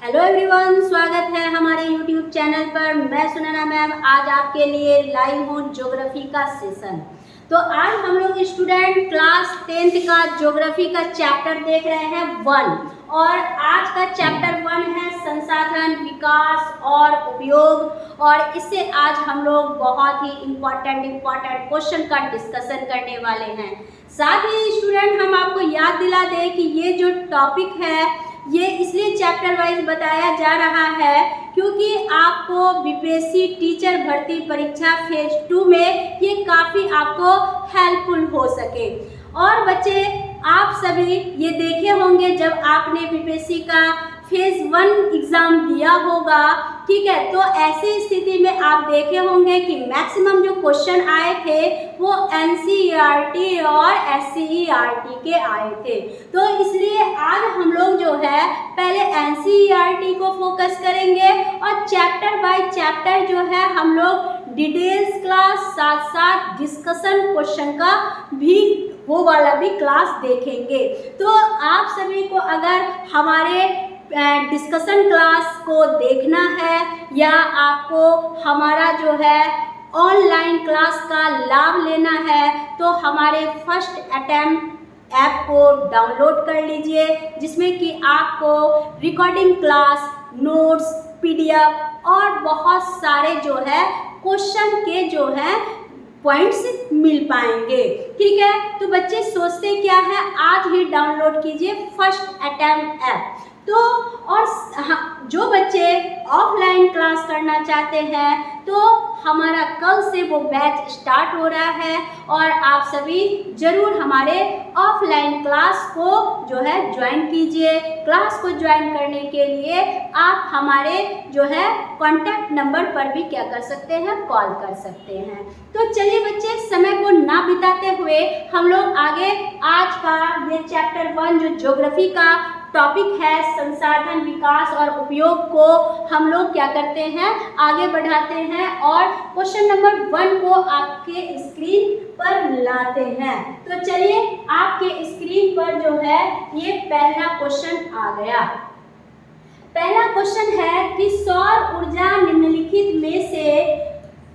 Hello everyone, स्वागत है हमारे यूट्यूब चैनल पर। मैं सुनैना मैम आज आपके लिए लाइव हूँ ज्योग्राफी का सेशन। तो आज हम लोग स्टूडेंट क्लास 10th का ज्योग्राफी का चैप्टर देख रहे हैं 1 और आज का चैप्टर 1 है संसाधन, विकास और उपयोग। और इससे आज हम लोग बहुत ही इम्पोर्टेंट क्वेश्चन का डिस्कशन करने वाले हैं। साथ ही स्टूडेंट हम आपको याद दिला दें कि ये जो टॉपिक है ये इसलिए चैप्टर वाइज बताया जा रहा है क्योंकि आपको बीपीएससी टीचर भर्ती परीक्षा फेज 2 में ये काफ़ी आपको हेल्पफुल हो सके। और बच्चे आप सभी ये देखे होंगे जब आपने बीपीएससी का फेज 1 एग्ज़ाम दिया होगा, ठीक है, तो ऐसी स्थिति में आप देखे होंगे कि मैक्सिमम जो क्वेश्चन आए थे वो एनसीईआरटी और एससीईआरटी के आए थे। तो इसलिए आज हम लोग जो है पहले एनसीईआरटी को फोकस करेंगे और चैप्टर बाय चैप्टर जो है हम लोग डिटेल्स क्लास साथ साथ डिस्कशन क्वेश्चन का भी वो वाला भी क्लास देखेंगे। तो आप सभी को अगर हमारे डिस्कशन क्लास को देखना है या आपको हमारा जो है ऑनलाइन क्लास का लाभ लेना है तो हमारे फर्स्ट अटेम्प्ट ऐप को डाउनलोड कर लीजिए, जिसमें कि आपको रिकॉर्डिंग क्लास, नोट्स, पीडीएफ और बहुत सारे जो है क्वेश्चन के जो है पॉइंट्स मिल पाएंगे। ठीक है, तो बच्चे सोचते क्या है, आज ही डाउनलोड कीजिए फर्स्ट अटेम्प्ट ऐप। तो और जो बच्चे ऑफलाइन क्लास करना चाहते हैं तो हमारा कल से वो बैच स्टार्ट हो रहा है और आप सभी ज़रूर हमारे ऑफलाइन क्लास को जो है ज्वाइन कीजिए। क्लास को ज्वाइन करने के लिए आप हमारे जो है कॉन्टैक्ट नंबर पर भी क्या कर सकते हैं, कॉल कर सकते हैं। तो चलिए बच्चे, समय को ना बिताते हुए हम लोग आगे आज का ये चैप्टर 1 जो ज्योग्राफी का टॉपिक है संसाधन, विकास और उपयोग को हम लोग क्या करते हैं, आगे बढ़ाते हैं और क्वेश्चन नंबर 1 को आपके स्क्रीन पर लाते हैं। तो चलिए आपके स्क्रीन पर जो है ये पहला क्वेश्चन आ गया। पहला क्वेश्चन है कि सौर ऊर्जा निम्नलिखित में से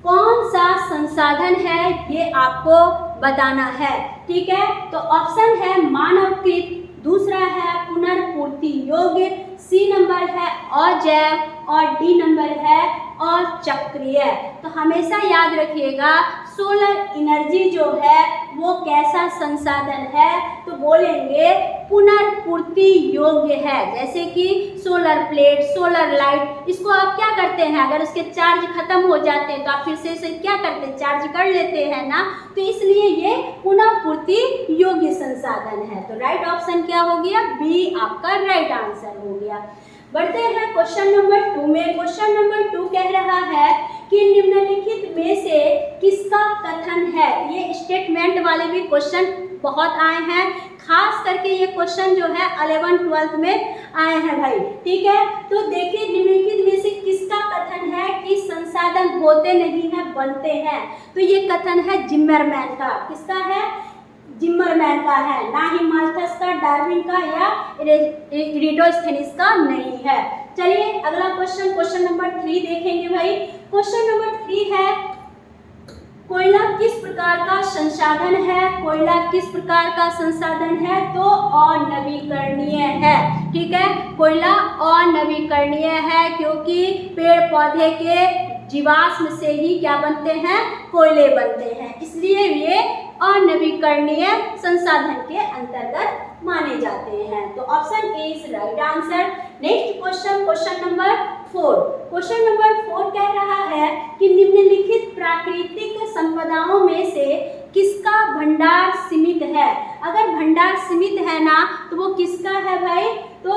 कौन सा संसाधन है, ये आपको बताना है। ठीक है, तो ऑप्शन है मानवकृत, दूसरा है पुनर्पूर्ति योग्य, सी नंबर है अजैव और डी नंबर है अचक्रीय। तो हमेशा याद रखिएगा सोलर एनर्जी जो है वो कैसा संसाधन है, तो बोलेंगे पुनर्पूर्ति योग्य है। जैसे कि सोलर प्लेट, सोलर लाइट, इसको आप क्या करते हैं, अगर उसके चार्ज खत्म हो जाते हैं तो आप फिर से इसे क्या करते हैं, चार्ज कर लेते हैं ना। तो इसलिए ये पुनर्पूर्ति योग्य संसाधन है। तो राइट ऑप्शन क्या हो गया, बी आपका राइट आंसर हो गया। बढ़ते हैं क्वेश्चन नंबर 2 में। क्वेश्चन नंबर 2 कह रहा है कि निम्नलिखित में से किसका कथन है। ये स्टेटमेंट वाले भी क्वेश्चन बहुत आए हैं, खास करके ये क्वेश्चन जो है 11th-12th में आए हैं भाई। ठीक है, तो देखिए निम्नलिखित में से किसका कथन है कि संसाधन होते नहीं हैं, बनते हैं। तो ये कथन है जिम्मरमैन का। किसका है, जिम्मरमैन का है, ना ही माल्थस का, डार्विन का या इरिटोस्थेनिस का नहीं है। चलिए अगला क्वेश्चन, क्वेश्चन नंबर 3 देखेंगे भाई। क्वेश्चन नंबर 3 है कोयला किस प्रकार का संसाधन है। कोयला किस प्रकार का संसाधन है, तो अनवीकरणीय है। ठीक है, कोयला अनवीकरणीय है क्योंकि पेड़ पौधे के जीवाश्म से ही क्या बनते हैं, कोयले बनते हैं, इसलिए ये अनवीकरणीय संसाधन के अंतर्गत माने जाते हैं। तो option A is right answer. Next question, question number 4। Question number 4 कह रहा है कि निम्नलिखित प्राकृतिक संपदाओं में से किसका भंडार सीमित है। अगर भंडार सीमित है ना तो वो किसका है भाई, तो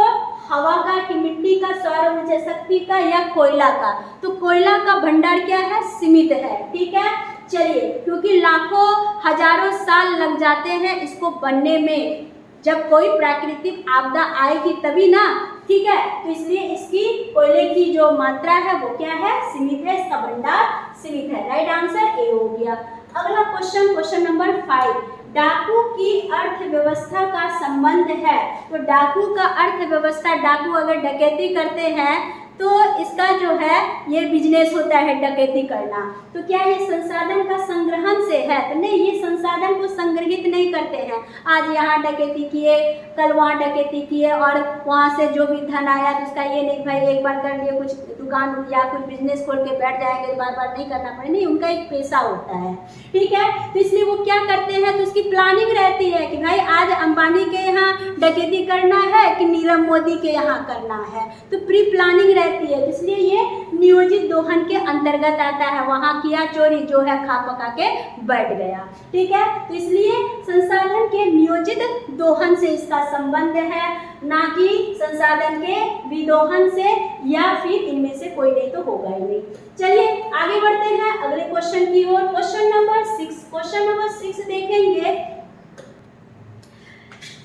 हवा का, कि मिट्टी का, सौर ऊर्जा शक्ति का या कोयला का। तो कोयला का भंडार क्या है, सीमित है। ठीक है, चलिए, क्योंकि लाखों हजारों साल लग जाते हैं इसको बनने में, जब कोई प्राकृतिक आपदा आएगी तभी ना। ठीक है, तो इसलिए इसकी कोयले की जो मात्रा है वो क्या है, सीमित है, इसका भंडार सीमित है। राइट आंसर ए हो गया। अगला क्वेश्चन, क्वेश्चन नंबर 5। डाकू की अर्थव्यवस्था का संबंध है। तो डाकू का अर्थव्यवस्था, डाकू अगर डकैती करते हैं तो इसका जो है ये बिजनेस होता है डकैती करना। तो क्या ये संसाधन का संग्रहण से है? तो नहीं, ये संसाधन को संग्रहित नहीं करते हैं। आज यहाँ डकैती किए, कल वहाँ डकैती किए और वहाँ से जो भी धन आया तो उसका ये नहीं भाई एक बार कर लिए, कुछ दुकान या कुछ बिजनेस खोल के बैठ जाएंगे, बार बार नहीं करना पड़े, नहीं, उनका एक पैसा होता है, ठीक है। तो इसलिए वो क्या करते हैं, तो उसकी प्लानिंग रहती है कि भाई आज अंबानी के यहाँ डकैती करना है कि नीरव मोदी के यहाँ करना है, तो प्री प्लानिंग रहती है। इसलिए ये नियोजित दोहन के अंतर्गत आता है। वहां किया चोरी, जो है खा पका के बैठ गया, ठीक है। तो इसलिए संसाधन के नियोजित दोहन से इसका संबंध है, ना कि संसाधन के विदोहन से, या फिर इनमें से कोई नहीं तो होगा ही नहीं। चलिए आगे बढ़ते हैं अगले क्वेश्चन की ओर। क्वेश्चन नंबर 6, क्वेश्चन नंबर 6 देखेंगे।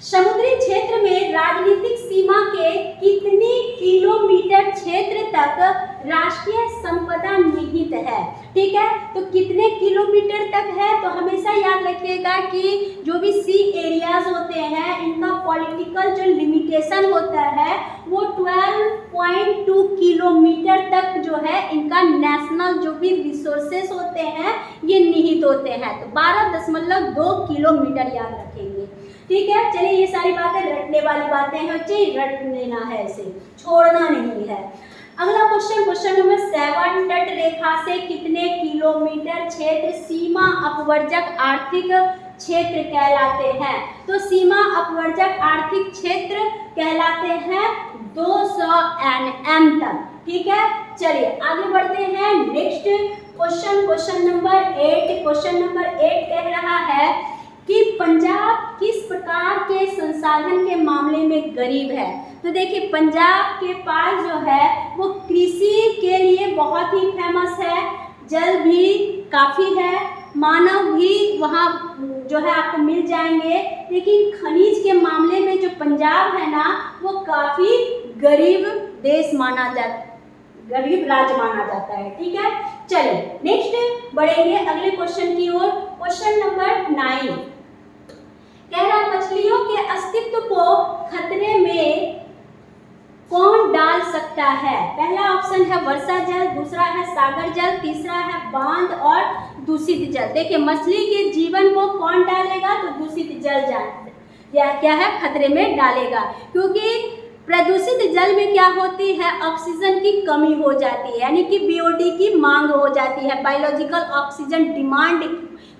समुद्री क्षेत्र में राजनीतिक सीमा के कितनी किलोमीटर क्षेत्र तक राष्ट्रीय संपदा निहित है, ठीक है। तो कितने किलोमीटर तक है, तो हमेशा याद रखिएगा कि जो भी सी एरियाज होते हैं इनका पॉलिटिकल जो लिमिटेशन होता है वो 12.2 किलोमीटर तक जो है इनका नेशनल जो भी रिसोर्सेस होते हैं ये निहित होते हैं। तो 12.2 किलोमीटर याद रखेंगे, ठीक है। चलिए ये सारी बातें रटने वाली बातें हैं बच्चे, रट लेना है, इसे छोड़ना नहीं है। अगला क्वेश्चन, क्वेश्चन नंबर 7, तट रेखा से कितने किलोमीटर क्षेत्र सीमा अपवर्जक आर्थिक क्षेत्र कहलाते हैं? तो सीमा अपवर्जक आर्थिक क्षेत्र कहलाते हैं 200 NM तक, ठीक है। चलिए आगे बढ़ते हैं next question, question number 8। Question number 8 कह रहा है कि पंजाब किस प्रकार के संसाधन के मामले में गरीब है? तो देखिए पंजाब के पास जो है वो कृषि के लिए बहुत ही फेमस है, जल भी काफ़ी है, मानव भी वहाँ जो है आपको मिल जाएंगे, लेकिन खनिज के मामले में जो पंजाब है ना वो काफ़ी गरीब देश माना जाता है, गरीब राज्य माना जाता है, ठीक है। चलिए नेक्स्ट बढ़ेंगे अगले क्वेश्चन की ओर। क्वेश्चन नंबर 9 कह रहा मछलियों के अस्तित्व को खतरे में कौन डाल सकता है? पहला ऑप्शन है वर्षा जल, दूसरा है सागर जल, तीसरा है बांध और दूषित जल। देखिए मछली के जीवन को कौन डालेगा, तो दूषित जल या क्या है खतरे में डालेगा, क्योंकि प्रदूषित जल में क्या होती है, ऑक्सीजन की कमी हो जाती है, यानी कि बीओडी की मांग हो जाती है, बायोलॉजिकल ऑक्सीजन डिमांड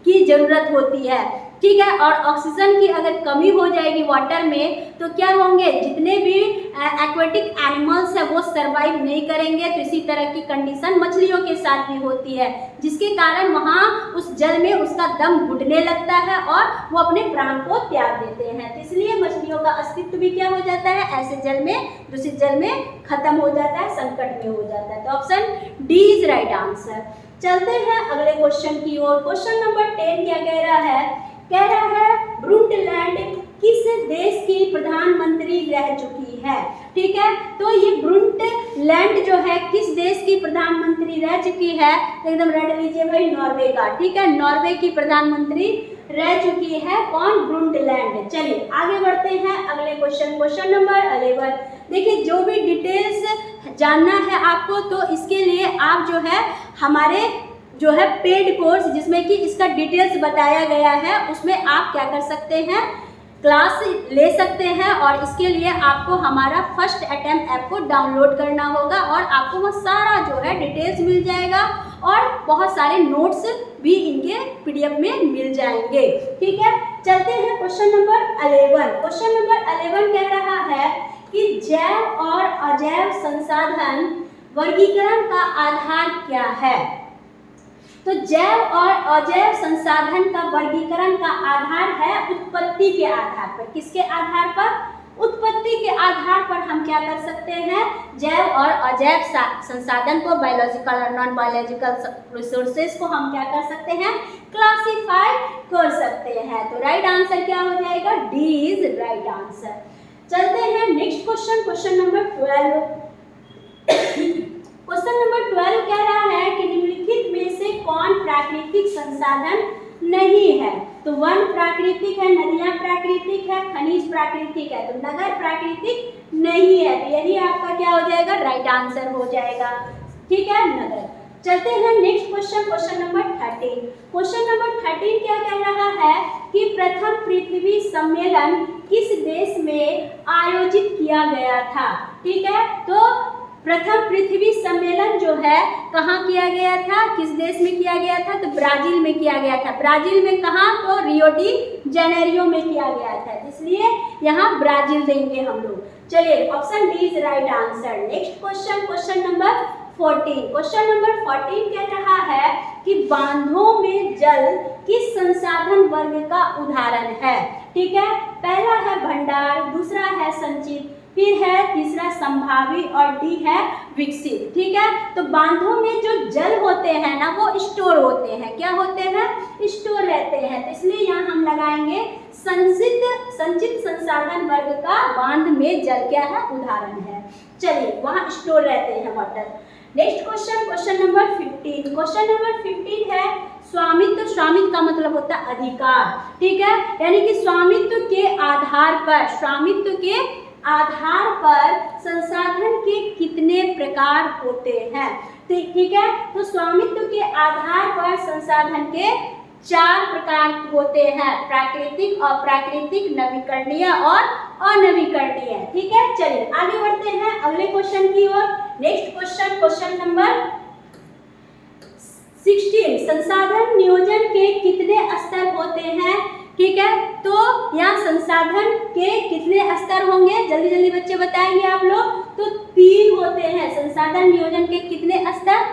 की जरूरत होती है, ठीक है। और ऑक्सीजन की अगर कमी हो जाएगी वाटर में तो क्या होंगे, जितने भी एक्वेटिक एनिमल्स है वो सरवाइव नहीं करेंगे। तो इसी तरह की कंडीशन मछलियों के साथ भी होती है, जिसके कारण वहाँ उस जल में उसका दम घुटने लगता है और वो अपने प्राण को त्याग देते हैं। तो इसलिए मछलियों का अस्तित्व भी क्या हो जाता है, ऐसे जल में, दूषित जल में खत्म हो जाता है, संकट में हो जाता है। तो option D is right answer. चलते हैं अगले क्वेश्चन की ओर। क्वेश्चन नंबर 10 क्या कह रहा है, कह रहा है ब्रुंटलैंड किस देश की प्रधानमंत्री रह चुकी है, ठीक है। तो ये ब्रुंटलैंड जो है किस देश की प्रधानमंत्री रह चुकी है, तो एकदम रट लीजिए भाई, नॉर्वे का, ठीक है। नॉर्वे की प्रधानमंत्री रह चुकी है कौन, ब्रुंटलैंड। चलिए आगे बढ़ते हैं अगले क्वेश्चन, क्वेश्चन नंबर 11। देखिए जो भी डिटेल्स जानना है आपको तो इसके लिए आप जो है हमारे जो है पेड कोर्स जिसमें कि इसका डिटेल्स बताया गया है उसमें आप क्या कर सकते हैं, क्लास ले सकते हैं। और इसके लिए आपको हमारा फर्स्ट अटेम्प्ट ऐप को डाउनलोड करना होगा और आपको वो सारा जो है डिटेल्स मिल जाएगा और बहुत सारे नोट्स भी इनके PDF में मिल जाएंगे, ठीक है। चलते हैं क्वेश्चन नंबर 11। क्वेश्चन नंबर 11 कह रहा है कि जैव और अजैव संसाधन वर्गीकरण का आधार क्या है? तो जैव और अजैव संसाधन का वर्गीकरण का आधार है उत्पत्ति के आधार पर। किसके आधार पर? उत्पत्ति के आधार पर हम क्या कर सकते हैं, जैव और अजैव संसाधन को, बायोलॉजिकल और नॉन बायोलॉजिकल रिसोर्सेज को हम क्या कर सकते हैं, क्लासीफाई कर सकते हैं। तो राइट आंसर क्या हो जाएगा, डी इज राइट आंसर। चलते हैं next question, question number 12। Question number 12 कह रहा है कि निम्नलिखित में से कौन प्राकृतिक संसाधन नहीं है? तो वन प्राकृतिक है, नदियाँ प्राकृतिक है, खनिज प्राकृतिक है, तो नगर प्राकृतिक नहीं है। तो यही आपका क्या हो जाएगा, राइट आंसर हो जाएगा। ठीक है, नगर। चलते हैं next question, question number 13। Question number 13 क्या कह रहा है कि प्रथम पृथ्वी सम्मेलन किस देश में आयोजित किया गया था। ठीक है, तो प्रथम पृथ्वी सम्मेलन जो है कहाँ किया गया था, किस देश में किया गया था, तो ब्राजील में किया गया था। ब्राजील में कहाँ, तो रियो डी जेनेरियो में किया गया था, इसलिए यहाँ ब्राजील देंगे हम लोग। चलिए, option D is right answer. Next question, question number 14। Question number 14 कह रहा है कि बांधों में जल किस संसाधन वर्ग का उदाहरण है। ठीक है, पहला है भंडार, दूसरा है संचित, फिर है तीसरा संभावी और डी है विकसित। ठीक है, तो बांधों में जो जल होते हैं ना वो स्टोर होते हैं, क्या होते हैं, स्टोर रहते हैं, तो इसलिए यहाँ हम लगाएंगे संचित संसाधन वर्ग का बांध में जल क्या है, उदाहरण है। चलिए, वहाँ स्टोर रहते हैं water. Next question, question number 15। Question number 15 है स्वामित्व। स्वामित्व का मतलब होता है अधिकार। ठीक है, यानी कि स्वामित्व के आधार पर, स्वामित्व के आधार पर संसाधन के कितने प्रकार होते हैं। ठीक है, तो स्वामित्व के आधार पर संसाधन के 4 प्रकार होते हैं, प्राकृतिक, अप्राकृतिक, नवीकरणीय और अनवीकरणीय। ठीक है, चलिए आगे बढ़ते हैं अगले क्वेश्चन की ओर। Next question, question number 16। संसाधन नियोजन के कितने स्तर होते हैं। ठीक है, तो यहाँ संसाधन के कितने स्तर होंगे, जल्दी जल्दी बच्चे बताएंगे आप लोग। तो 3 होते हैं संसाधन नियोजन के कितने स्तर,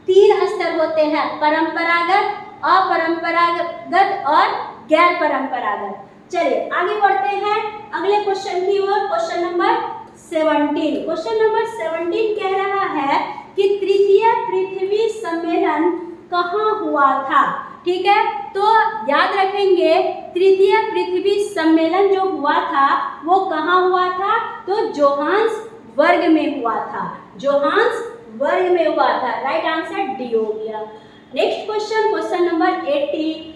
3 स्तर होते हैं, परंपरागत, अपरंपरागत और गैर परंपरागत। चलिए आगे बढ़ते हैं अगले क्वेश्चन की ओर। Question number 17। क्वेश्चन नंबर 17 कह रहा है कि तृतीय पृथ्वी सम्मेलन कहाँ हुआ था। ठीक है, तो याद रखेंगे तृतीय पृथ्वी सम्मेलन जो हुआ था वो कहाँ हुआ था, तो जोहान्सबर्ग में हुआ था, जोहान्सबर्ग में हुआ था। राइट आंसर डी हो गया। Next question, question number 18।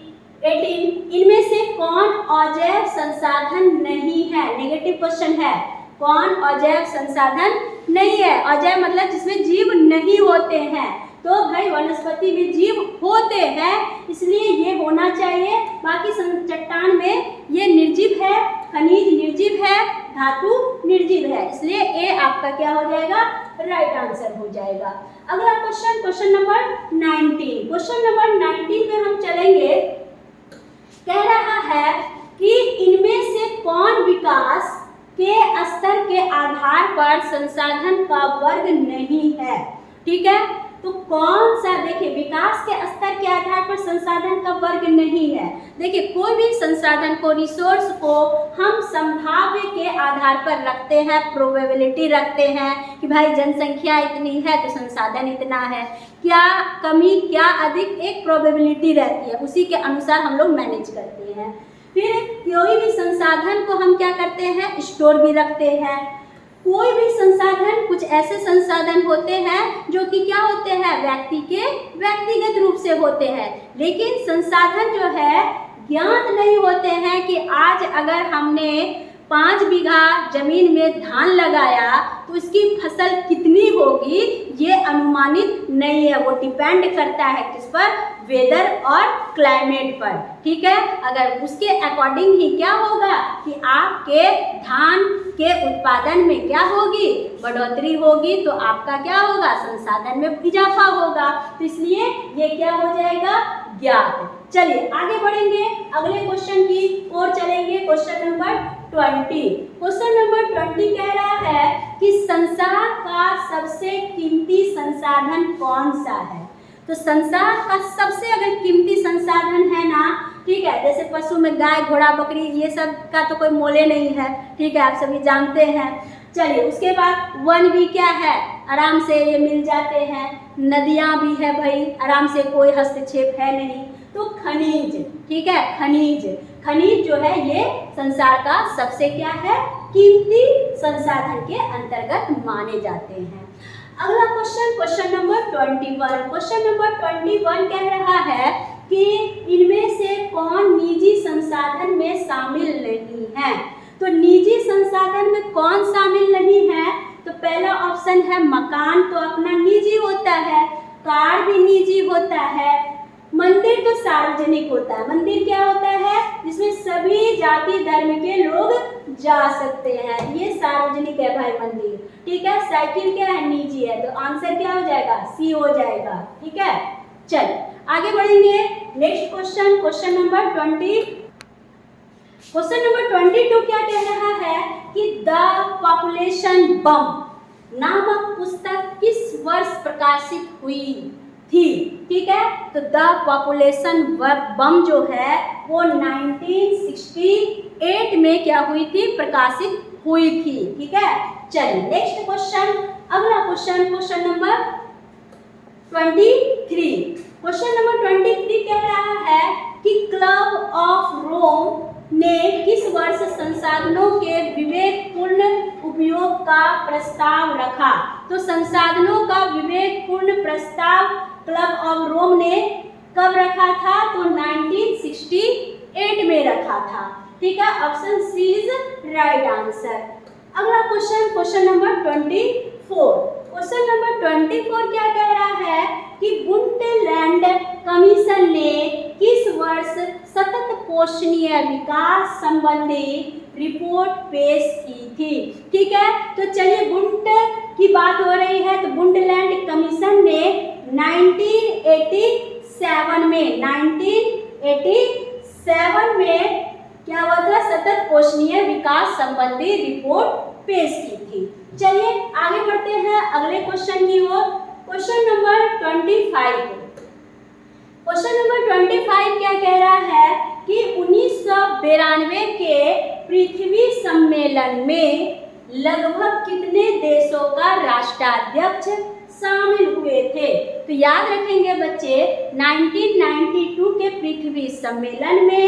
इनमें से कौन अजैव संसाधन नहीं है। नेगेटिव क्वेश्चन है, कौन अजैव संसाधन नहीं है। अजैव मतलब जिसमें जीव नहीं होते हैं, तो भाई वनस्पति में जीव होते हैं, इसलिए ये होना चाहिए। बाकी चट्टान में ये निर्जीव है, खनिज निर्जीव है, धातु निर्जीव है, इसलिए ए आपका क्या हो जाएगा, राइट आंसर हो जाएगा। अगला question, question number 19। Question number 19 में हम चलेंगे। कह रहा है कि इनमें से कौन विकास के स्तर के आधार पर संसाधन का वर्ग नहीं है। ठीक है, तो कौन सा, देखिए विकास के स्तर के आधार पर संसाधन का वर्ग नहीं है। देखिए कोई भी संसाधन को, रिसोर्स को हम संभाव्य के आधार पर रखते हैं, प्रोबेबिलिटी रखते हैं कि भाई जनसंख्या इतनी है तो संसाधन इतना है, क्या कमी क्या अधिक, एक प्रोबेबिलिटी रहती है, उसी के अनुसार हम लोग मैनेज करते हैं। फिर कोई भी संसाधन को हम क्या करते हैं, स्टोर भी रखते हैं। कोई भी संसाधन, कुछ ऐसे संसाधन होते हैं जो कि क्या होते हैं, व्यक्तिगत रूप से होते हैं, लेकिन संसाधन जो है ज्ञात नहीं होते हैं कि आज अगर हमने 5 बीघा जमीन में धान लगाया तो उसकी फसल कितनी होगी, ये अनुमानित नहीं है। वो डिपेंड करता है किस पर, वेदर और क्लाइमेट पर। ठीक है, अगर उसके अकॉर्डिंग ही क्या होगा कि आपके धान के उत्पादन में क्या होगी, बढ़ोतरी होगी, तो आपका क्या होगा, संसाधन में इजाफा होगा। तो इसलिए ये क्या हो जाएगा, ज्ञात। चलिए आगे बढ़ेंगे, अगले क्वेश्चन की ओर चलेंगे। Question number 20। क्वेश्चन नंबर 20 कह रहा है कि संसार का सबसे कीमती संसाधन कौन सा है। तो संसार का सबसे अगर कीमती संसाधन है ना, ठीक है, जैसे पशु में गाय, घोड़ा, बकरी, ये सब का तो कोई मोले नहीं है। ठीक है, आप सभी जानते हैं। चलिए उसके बाद वन भी क्या है, आराम से ये मिल जाते हैं। नदियाँ भी है भाई, आराम से, कोई हस्तक्षेप है नहीं। तो खनिज, ठीक है, खनिज जो है ये संसार का सबसे क्या है, कीमती संसाधन के अंतर्गत माने जाते हैं। अगला question, question number 21। Question number 21 कह रहा है कि इनमें से कौन निजी संसाधन में शामिल नहीं है। तो निजी संसाधन में कौन शामिल नहीं है, तो पहला ऑप्शन है मकान, तो अपना निजी होता है, कार भी निजी होता है, मंदिर तो सार्वजनिक होता है। मंदिर क्या होता है, जिसमें सभी जाति धर्म के लोग जा सकते हैं, ये सार्वजनिक है भाई मंदिर, ठीक है। साइकिल क्या है, निजी है, तो आंसर क्या हो जाएगा, सी हो जाएगा, ठीक है। चल आगे बढ़ेंगे, नेक्स्ट क्वेश्चन, क्वेश्चन नंबर 22 क्या कह रहा है कि द पॉपुलेशन बम नामक पुस्तक किस वर्ष प्रकाशित हुई थी, ठीक है। तो द पॉपुलेशन बम जो है वो 1968 में क्या हुई थी, प्रकाशित हुई थी, ठीक है। चलिए नेक्स्ट क्वेश्चन, अगला question, question number 23। Question number 23 कह रहा है कि क्लब ऑफ रोम ने किस वर्ष संसाधनों के विवेकपूर्ण उपयोग का प्रस्ताव रखा। तो संसाधनों का विवेकपूर्ण प्रस्ताव क्लब ऑफ रोम ने कब रखा था, तो 1968 में रखा था, ठीक है। Option C is right answer. अगला question, question number 24। Question number 24 क्या कह रहा है कि बुंदेलैंड कमीशन ने किस वर्ष सतत पोषणीय विकास संबंधी रिपोर्ट पेश की थी, ठीक है। तो चलिए बुंड की बात हो रही है, तो बुंदेलैंड कमीशन ने 1987 में क्या हुआ था, सतत पोषणीय विकास संबंधी रिपोर्ट पेश की थी। चलिए आगे बढ़ते हैं अगले क्वेश्चन की ओर, क्वेश्चन नंबर 25। क्वेश्चन नंबर 25 क्या कह रहा है कि 1992 के पृथ्वी सम्मेलन में लगभग कितने देशों का राष्ट्राध्यक्ष शामिल हुए थे। तो याद रखेंगे बच्चे, 1992 के पृथ्वी सम्मेलन में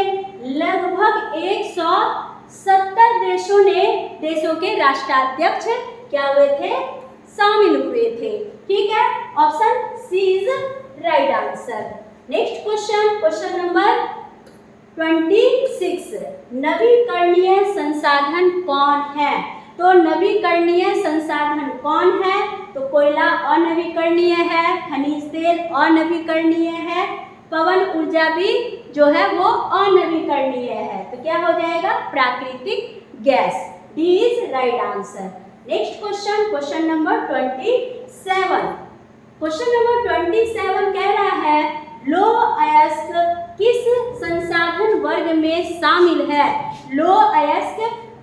लगभग 170 देशों के राष्ट्राध्यक्ष क्या हुए थे, शामिल हुए थे, ठीक है। Option C is right answer. Next question, question number 26। नवीकरणीय संसाधन कौन है। तो नवीकरणीय संसाधन कौन है, तो कोयला अनवीकरणीय है, खनिज तेल अनवीकरणीय है, पवन ऊर्जा भी जो है वो अनवीकरणीय है। तो क्या हो जाएगा, प्राकृतिक gas, D is right answer. Next question, question number 27। Question number 27 कह रहा है लो अयस्क किस संसाधन वर्ग में शामिल है। लो अयस्क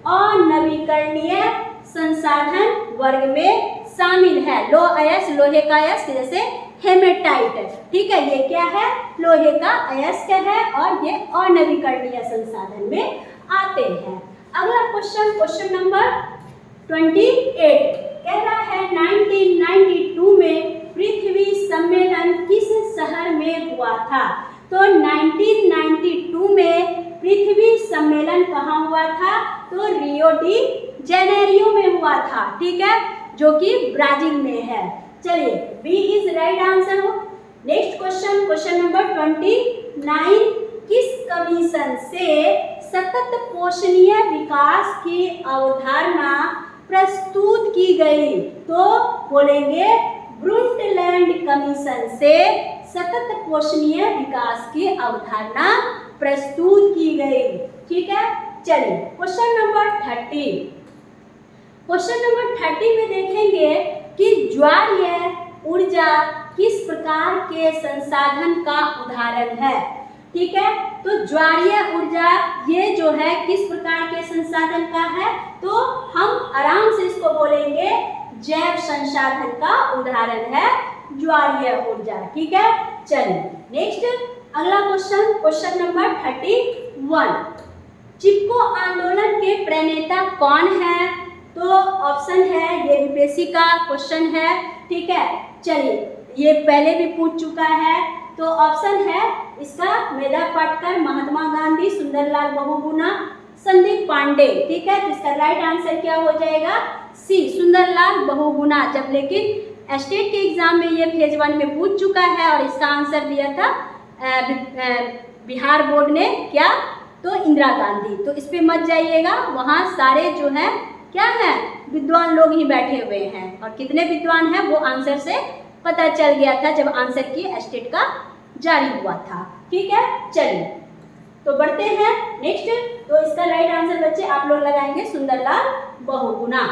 अनवीकरणीय संसाधन वर्ग में शामिल है। लो अयस्क, लोहे का अयस्क जैसे हेमेटाइट, ठीक है, ये क्या है, लोहे का अयस्क है और ये अनवीकरणीय संसाधन में आते हैं। अगला क्वेश्चन, क्वेश्चन नंबर 28 कह रहा है 1992 में पृथ्वी सम्मेलन किस शहर में हुआ था। तो 1992 में पृथ्वी सम्मेलन कहाँ हुआ था, तो रियो डी जेनेरियो में हुआ था, ठीक है, जो कि ब्राजील में है। चलिए बी इज राइट आंसर हो। Next question, question number 29। किस कमीशन से सतत पोषणीय विकास की अवधारणा प्रस्तुत की गई। तो बोलेंगे ब्रुंडलैंड कमीशन से सतत पोषणीय विकास की अवधारणा प्रस्तुत की गई, ठीक है। चलिए क्वेश्चन नंबर 30। क्वेश्चन नंबर 30 में देखेंगे कि ज्वारीय ऊर्जा किस प्रकार के संसाधन का उदाहरण है, ठीक है। तो ज्वारीय ऊर्जा ये जो है किस प्रकार के संसाधन का है, तो हम आराम से इसको बोलेंगे जैव संसाधन का उदाहरण है ज्वारीय ऊर्जा, ठीक है। चलिए नेक्स्ट अगला क्वेश्चन, क्वेश्चन नंबर 31। चिपको आंदोलन के प्रणेता कौन है। तो ऑप्शन है, ये बीपीएससी का क्वेश्चन है, ठीक है। चलिए ये पहले भी पूछ चुका है, तो ऑप्शन है इसका मेधा पाटकर, महात्मा गांधी, सुंदरलाल बहुगुणा, संदीप पांडे, ठीक है। तो इसका राइट आंसर क्या हो जाएगा, सी सुंदरलाल बहुगुणा। जब लेकिन स्टेट के एग्जाम में ये फेज 1 में पूछ चुका है और इसका आंसर दिया था बिहार बोर्ड ने क्या, तो इंदिरा गांधी। तो इस पे मत जाइएगा, वहाँ सारे जो है क्या है, विद्वान लोग ही बैठे हुए हैं। और कितने विद्वान हैं वो आंसर से पता चल गया था जब आंसर की स्टेट का जारी हुआ था। ठीक है, चलिए तो बढ़ते हैं नेक्स्ट। तो इसका राइट आंसर बच्चे आप लोग लगाएंगे सुंदरलाल बहुगुणा।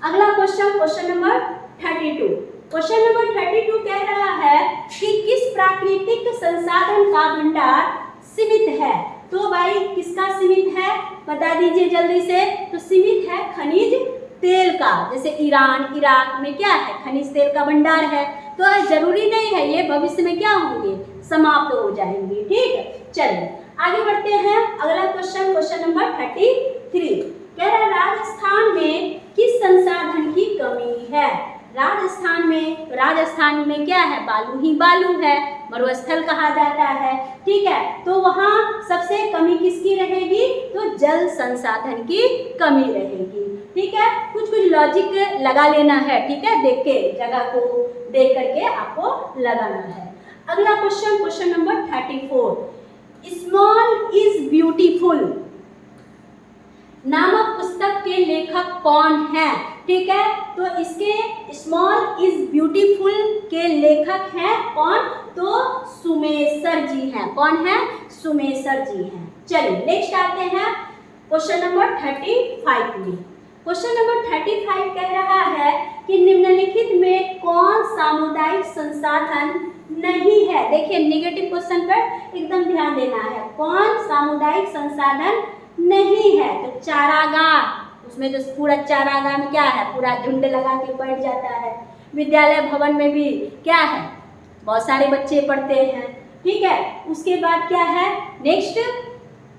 अगला क्वेश्चन नंबर 32। क्वेश्चन नंबर 32 कह रहा है कि किस प्राकृतिक संसाधन का भंडार सीमित है। तो भाई किसका सीमित है बता दीजिए जल्दी से। तो सीमित है खनिज तेल का। जैसे ईरान, इराक में क्या है, खनिज तेल का भंडार है। तो जरूरी नहीं है ये भविष्य में क्या होंगे, समाप्त हो जाएंगे। ठीक है, चलिए आगे बढ़ते हैं। अगला क्वेश्चन नंबर 33 कह रहा है राजस्थान में किस संसाधन की कमी है। राजस्थान में क्या है, बालू ही बालू है, मरुस्थल कहा जाता है। ठीक है, तो वहाँ सबसे कमी किसकी रहेगी, तो जल संसाधन की कमी रहेगी। ठीक है, कुछ लॉजिक लगा लेना है। ठीक है, देख के जगह को देख करके आपको लगाना है। अगला question number 34 small is beautiful नामक पुस्तक के लेखक कौन है। ठीक है, तो इसके स्मॉल इज ब्यूटीफुल के लेखक हैं कौन, तो सुमेसर जी हैं। कौन है, सुमेसर जी हैं। चलिए नेक्स्ट आते हैं क्वेश्चन नंबर 35 में। क्वेश्चन नंबर 35 कह रहा है कि निम्नलिखित में कौन सामुदायिक संसाधन नहीं है। देखिए नेगेटिव क्वेश्चन पर एकदम ध्यान देना है। कौन सामुदायिक संसाधन नहीं है, तो चारागाह, उसमें जो पूरा चारागाह में क्या है, पूरा झुंड लगा के बैठ जाता है। विद्यालय भवन में भी क्या है, बहुत सारे बच्चे पढ़ते हैं। ठीक है, उसके बाद क्या है नेक्स्ट,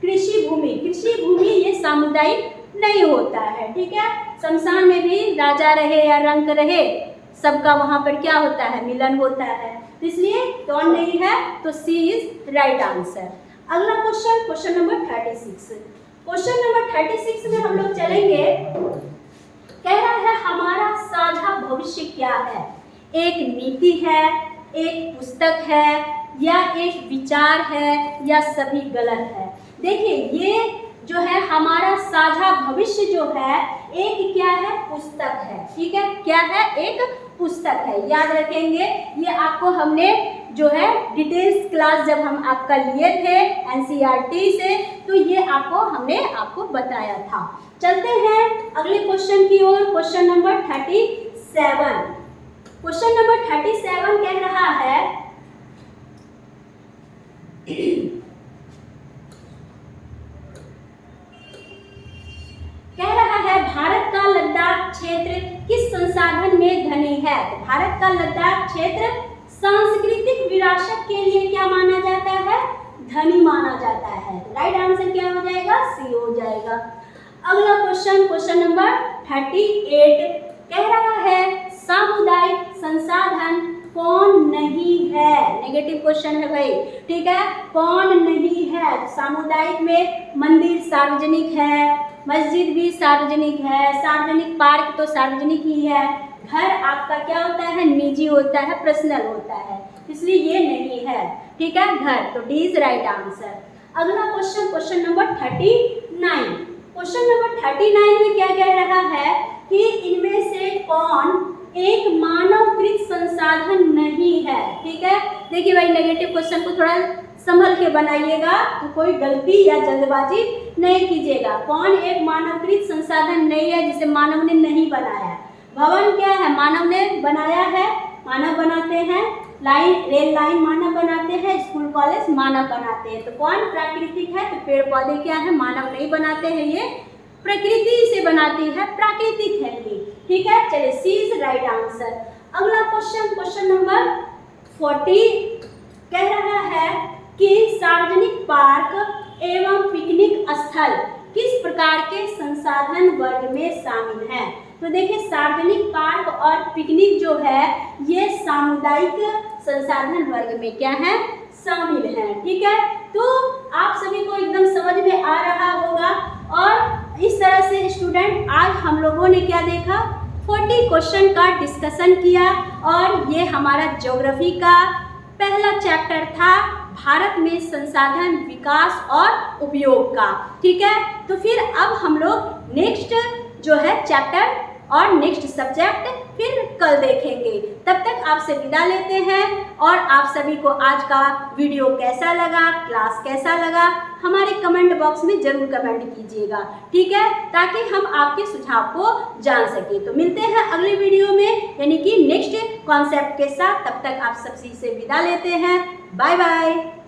कृषि भूमि ये सामुदायिक नहीं होता है। ठीक है, शमशान में भी राजा रहे या रंक रहे, सबका वहाँ पर क्या होता है, मिलन होता है। इसलिए कौन नहीं है, तो सी इज राइट आंसर। अगला क्वेश्चन नंबर 36। क्वेश्चन नंबर 36 में हम लोग चलेंगे। कह रहा है हमारा साझा भविष्य क्या है। एक नीति है, एक पुस्तक है, या एक विचार है, या सभी गलत है। देखिए ये जो है हमारा साझा भविष्य जो है, एक क्या है, पुस्तक है। ठीक है, क्या है, एक पुस्तक है। याद रखेंगे, ये आपको हमने जो है डिटेल्स क्लास जब हम आपका लिए थे एनसीईआरटी से, तो ये हमने आपको बताया था। चलते हैं अगले क्वेश्चन की ओर। Question number 37। क्वेश्चन नंबर 37 कह रहा है भारत का लद्दाख क्षेत्र किस संसाधन में धनी है। भारत का लद्दाख क्षेत्र सांस्कृतिक विरासत के लिए क्या माना जाता है, धनी माना जाता है। राइट आंसर क्या हो जाएगा, सी हो जाएगा। अगला क्वेश्चन नंबर 38 कह रहा है सामुदायिक संसाधन कौन नहीं है। नेगेटिव क्वेश्चन है भाई। ठीक है, कौन नहीं है। सामुदायिक में मंदिर सार्वजनिक है, मस्जिद भी सार्वजनिक है, सार्वजनिक पार्क तो सार्वजनिक ही है, घर आपका क्या होता है, निजी होता है, पर्सनल होता है, इसलिए ये नहीं है। ठीक है, घर, तो डी इज राइट आंसर। अगला क्वेश्चन नंबर 39। क्वेश्चन नंबर 39 में क्या कह रहा है कि इनमें से कौन एक मानवकृत संसाधन नहीं है। ठीक है, देखिए भाई नेगेटिव क्वेश्चन को थोड़ा संभल के बनाइएगा, तो कोई गलती या जल्दबाजी नहीं कीजिएगा। कौन एक मानवकृत संसाधन नहीं है जिसे मानव ने नहीं बनाया। भवन क्या है, मानव ने बनाया है, मानव बनाते हैं। रेल लाइन मानव बनाते हैं, स्कूल कॉलेज मानव बनाते हैं। तो कौन प्राकृतिक है, तो पेड़ पौधे क्या है, मानव नहीं बनाते हैं, ये प्रकृति से बनाती है, प्राकृतिक है ये। ठीक है, चलिए सी इज राइट आंसर। अगला क्वेश्चन नंबर 40 कह रहा है कि सार्वजनिक पार्क एवं पिकनिक स्थल किस प्रकार के संसाधन वर्ग में शामिल है। तो देखिए सार्वजनिक पार्क और पिकनिक जो है ये सामुदायिक संसाधन वर्ग में क्या है, शामिल है। ठीक है, तो आप सभी को एकदम समझ में आ रहा होगा। और इस तरह से स्टूडेंट आज हम लोगों ने क्या देखा, 40 क्वेश्चन का डिस्कशन किया। और ये हमारा ज्योग्राफी का पहला चैप्टर था भारत में संसाधन विकास और उपयोग का। ठीक है, तो फिर अब हम लोग नेक्स्ट जो है चैप्टर और नेक्स्ट सब्जेक्ट फिर कल देखेंगे। तब तक आपसे विदा लेते हैं और आप सभी को आज का वीडियो कैसा लगा, क्लास कैसा लगा, हमारे कमेंट बॉक्स में जरूर कमेंट कीजिएगा। ठीक है, ताकि हम आपके सुझाव को जान सकें। तो मिलते हैं अगले वीडियो में, यानी कि नेक्स्ट कॉन्सेप्ट के साथ। तब तक आप सभी से विदा लेते हैं। Bye bye.